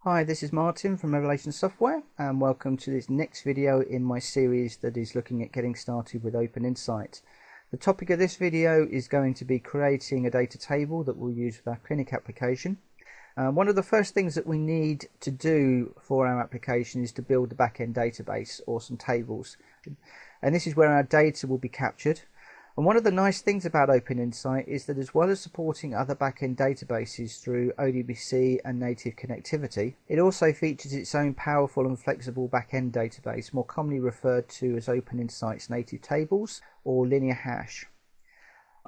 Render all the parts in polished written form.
Hi, this is Martin from Revelation Software, and welcome to this next video in my series that is looking at getting started with OpenInsights. The topic of this video is going to be creating a data table that we'll use with our clinic application. One of the first things that we need to do for our application is to build the back-end database or some tables, and this is where our data will be captured. And one of the nice things about OpenInsight is that as well as supporting other back-end databases through ODBC and native connectivity, it also features its own powerful and flexible back-end database, more commonly referred to as OpenInsights native tables or linear hash.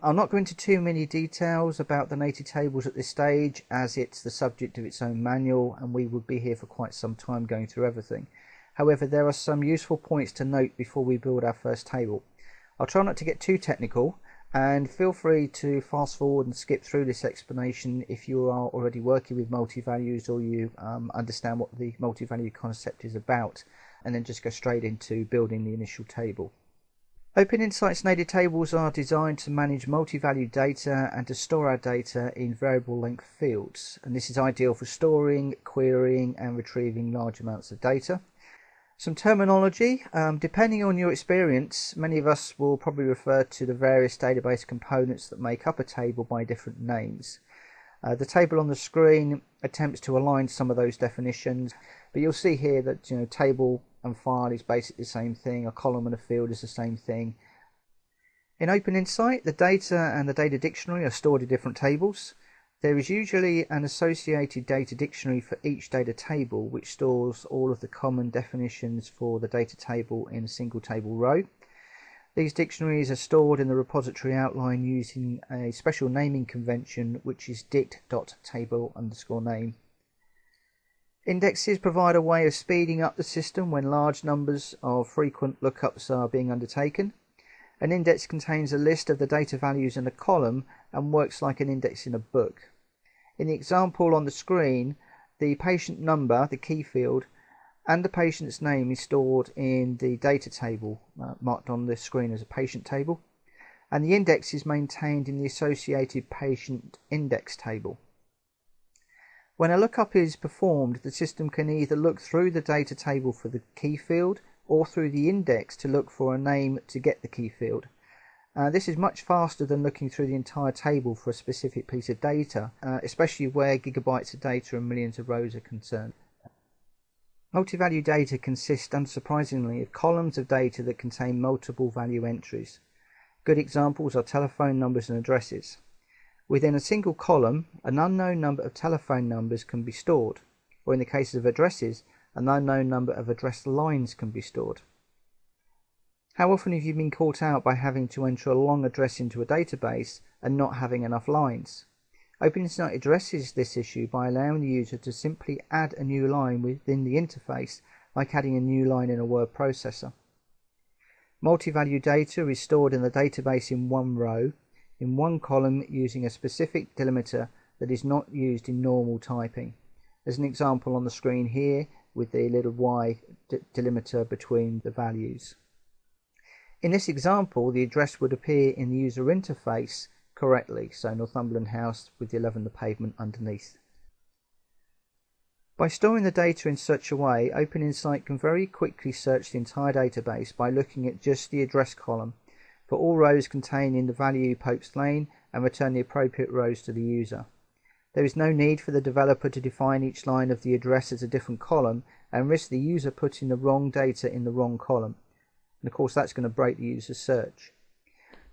I'll not go into too many details about the native tables at this stage, as it's the subject of its own manual and we would be here for quite some time going through everything. However, there are some useful points to note before we build our first table. I'll try not to get too technical, and feel free to fast forward and skip through this explanation if you are already working with multi-values or you understand what the multi-value concept is about, and then just go straight into building the initial table. OpenInsights native tables are designed to manage multi-value data and to store our data in variable length fields, and this is ideal for storing, querying and retrieving large amounts of data. Some terminology, depending on your experience, many of us will probably refer to the various database components that make up a table by different names. The table on the screen attempts to align some of those definitions, but you'll see here that table and file is basically the same thing, a column and a field is the same thing. In OpenInsight, the data and the data dictionary are stored in different tables. There is usually an associated data dictionary for each data table, which stores all of the common definitions for the data table in a single table row. These dictionaries are stored in the repository outline using a special naming convention, which is dict.table_name. Indexes provide a way of speeding up the system when large numbers of frequent lookups are being undertaken. An index contains a list of the data values in a column and works like an index in a book. In the example on the screen, the patient number, the key field, and the patient's name is stored in the data table, marked on the screen as a patient table, and the index is maintained in the associated patient index table. When a lookup is performed, the system can either look through the data table for the key field or through the index to look for a name to get the key field. This is much faster than looking through the entire table for a specific piece of data, especially where gigabytes of data and millions of rows are concerned. Multi-value data consists, unsurprisingly, of columns of data that contain multiple value entries. Good examples are telephone numbers and addresses. Within a single column, an unknown number of telephone numbers can be stored, or in the case of addresses, an unknown number of address lines can be stored. How often have you been caught out by having to enter a long address into a database and not having enough lines? OpenInsight addresses this issue by allowing the user to simply add a new line within the interface, like adding a new line in a word processor. Multi-value data is stored in the database in one row, in one column, using a specific delimiter that is not used in normal typing. As an example on the screen here, with the little Y delimiter between the values. In this example, the address would appear in the user interface correctly, so Northumberland House with the 11 the pavement underneath. By storing the data in such a way, OpenInsight can very quickly search the entire database by looking at just the address column for all rows containing the value Pope's Lane and return the appropriate rows to the user. There is no need for the developer to define each line of the address as a different column and risk the user putting the wrong data in the wrong column. And of course that's going to break the user's search.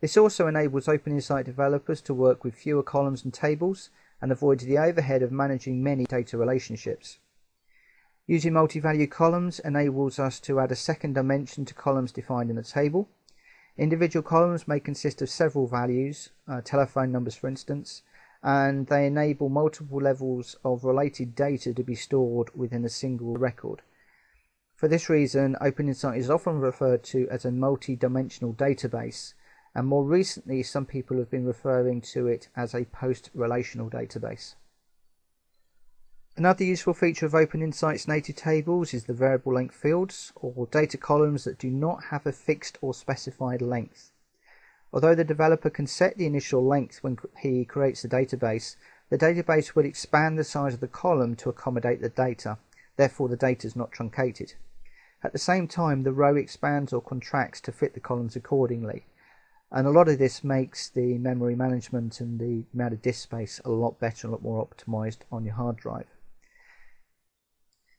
This also enables OpenInsight developers to work with fewer columns and tables and avoids the overhead of managing many data relationships. Using multi-value columns enables us to add a second dimension to columns defined in a table. Individual columns may consist of several values, telephone numbers for instance, and they enable multiple levels of related data to be stored within a single record. For this reason, OpenInsight is often referred to as a multi-dimensional database, and more recently some people have been referring to it as a post-relational database. Another useful feature of OpenInsight's native tables is the variable length fields, or data columns that do not have a fixed or specified length. Although the developer can set the initial length when he creates the database, the database will expand the size of the column to accommodate the data. Therefore, the data is not truncated. At the same time, the row expands or contracts to fit the columns accordingly. And a lot of this makes the memory management and the amount of disk space a lot better, a lot more optimized on your hard drive.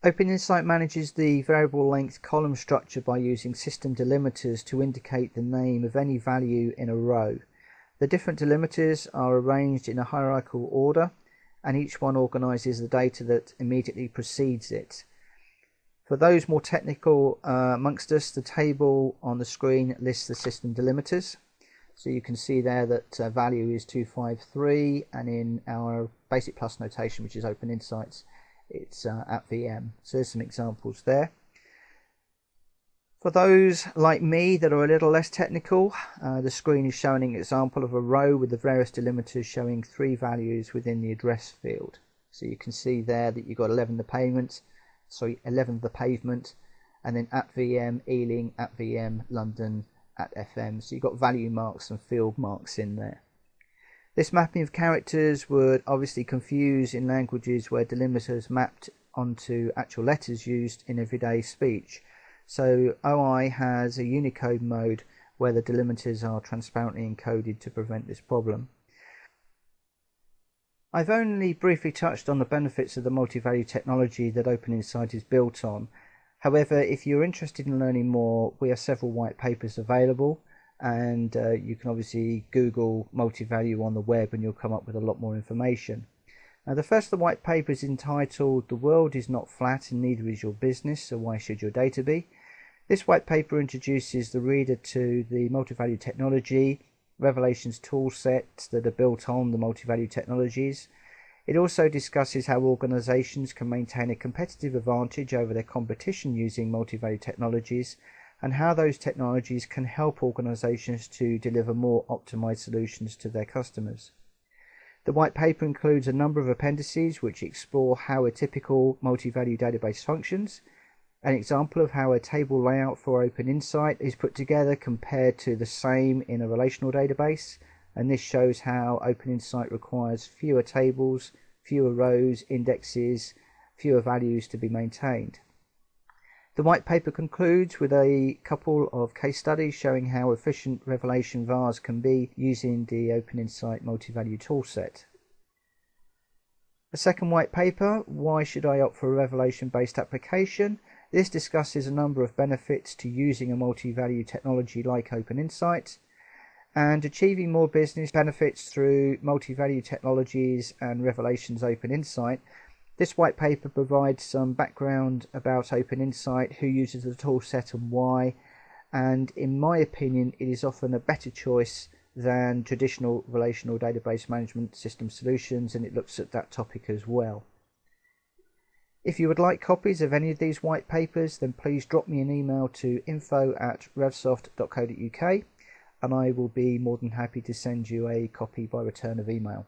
OpenInsights manages the variable length column structure by using system delimiters to indicate the name of any value in a row. The different delimiters are arranged in a hierarchical order, and each one organizes the data that immediately precedes it. For those more technical amongst us, the table on the screen lists the system delimiters. So you can see there that value is 253, and in our basic plus notation, which is OpenInsights, it's at VM. So there's some examples there. For those like me that are a little less technical, the screen is showing an example of a row with the various delimiters showing 3 values within the address field. So you can see there that you've got 11 the pavement, and then at VM, Ealing, at VM, London, at FM. So you've got value marks and field marks in there. This mapping of characters would obviously confuse in languages where delimiters mapped onto actual letters used in everyday speech. So OI has a Unicode mode where the delimiters are transparently encoded to prevent this problem. I've only briefly touched on the benefits of the multi-value technology that OpenInsights is built on. However, if you're interested in learning more, we have several white papers available, and you can obviously Google multi-value on the web and you'll come up with a lot more information. Now, the first of the white paper is entitled "The World is Not Flat and Neither is Your Business, so Why Should Your Data Be?" This white paper introduces the reader to the multi-value technology, revelations tool sets that are built on the multi-value technologies. It also discusses how organizations can maintain a competitive advantage over their competition using multi-value technologies, and how those technologies can help organizations to deliver more optimized solutions to their customers. The white paper includes a number of appendices which explore how a typical multi-value database functions, an example of how a table layout for OpenInsights is put together compared to the same in a relational database, and this shows how OpenInsights requires fewer tables, fewer rows, indexes, fewer values to be maintained. The white paper concludes with a couple of case studies showing how efficient revelation vars can be using the OpenInsights multi-value toolset. A second white paper, "Why Should I Opt for a Revelation-Based Application?" This discusses a number of benefits to using a multi-value technology like OpenInsights, and achieving more business benefits through multi-value technologies and Revelations OpenInsights. This white paper provides some background about OpenInsights, who uses the toolset and why, and in my opinion it is often a better choice than traditional relational database management system solutions, and it looks at that topic as well. If you would like copies of any of these white papers, then please drop me an email to info@revsoft.co.uk, and I will be more than happy to send you a copy by return of email.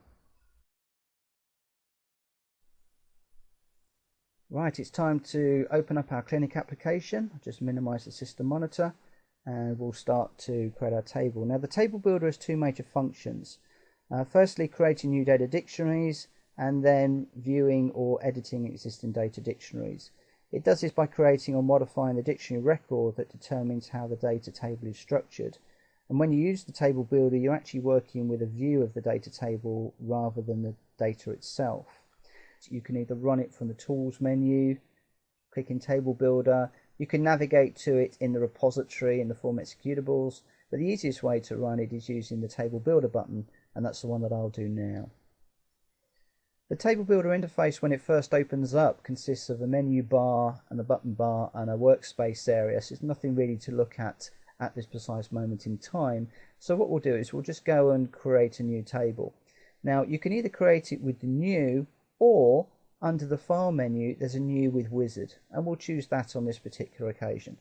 Right, it's time to open up our clinic application. I'll just minimize the system monitor and we'll start to create our table. Now, the table builder has 2 major functions. Firstly, creating new data dictionaries, and then viewing or editing existing data dictionaries. It does this by creating or modifying the dictionary record that determines how the data table is structured. And when you use the table builder, you're actually working with a view of the data table rather than the data itself. So you can either run it from the tools menu, click in table builder. You can navigate to it in the repository in the form executables, but the easiest way to run it is using the table builder button, and that's the one that I'll do now. The table builder interface, when it first opens up, consists of a menu bar and a button bar and a workspace area, so there's nothing really to look at this precise moment in time. So what we'll do is we'll just go and create a new table. Now, you can either create it with the new, or under the file menu there's a new with wizard, and we'll choose that on this particular occasion.